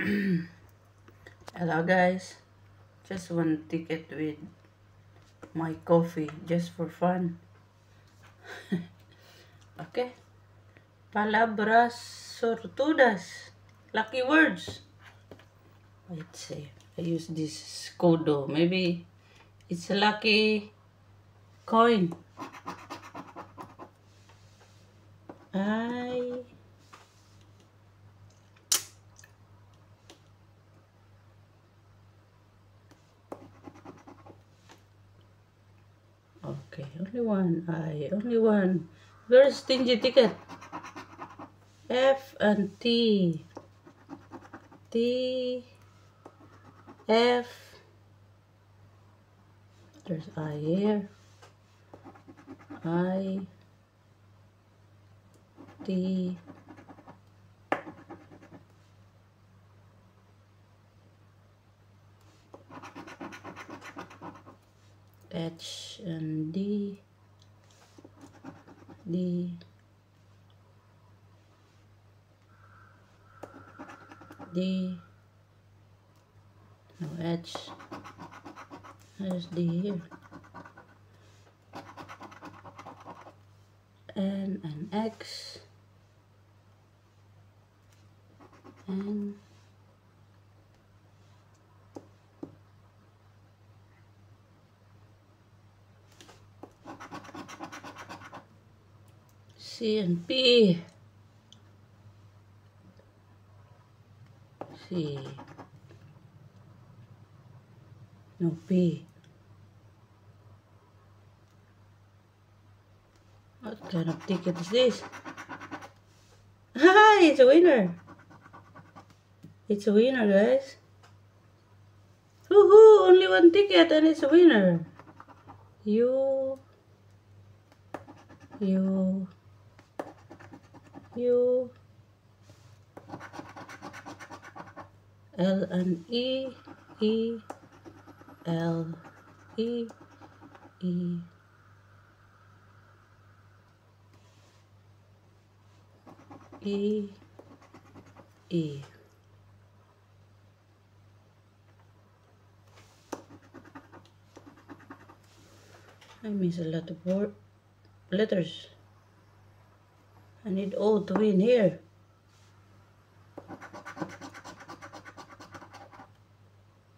Hello guys, just one ticket with my coffee just for fun. Okay, palabras sortudas, lucky words. Let's see, I use this Kodo, maybe it's a lucky coin. I Okay, only one. Very stingy ticket. F and T. T, F. There's I here. I, T, H and D, D, D, no H, there's D here, N and X, N, C and P, C, no P. What kind of ticket is this? Hi, it's a winner. It's a winner, guys. Woohoo! Only one ticket and it's a winner. U, U, U, L and E, E, L, E, E, E, E. I miss a lot of letters. I need O to win here.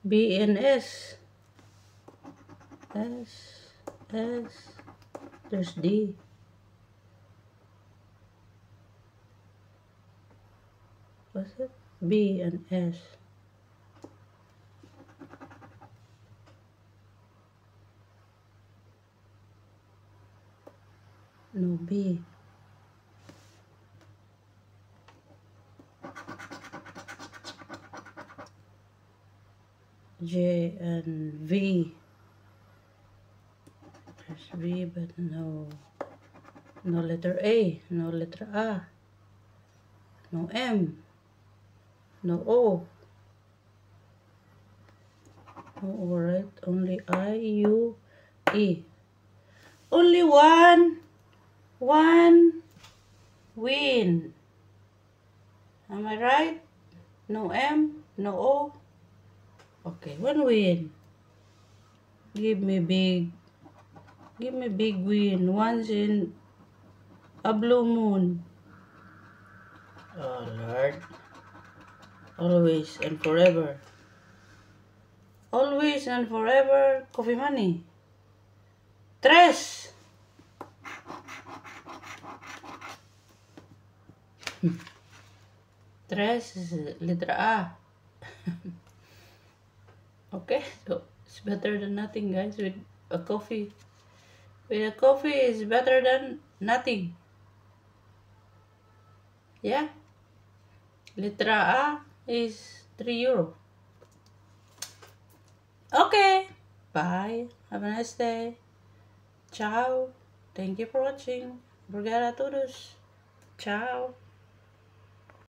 B and S. S, S. There's D. What's it? B and S. No B. J and V. There's V, but no letter A, no letter A, no M, no O. No O, right? Only I, U, E. Only one win. Am I right? No M, no O. Okay, one win. Give me big win. Once in a blue moon. Oh Lord. Always and forever. Always and forever, coffee money. Tres. Tres is letra A. Okay, so it's better than nothing, guys. With a coffee is better than nothing. Yeah. Letra A is 3 euro. Okay. Bye. Have a nice day. Ciao. Thank you for watching. Obrigado a todos. Ciao.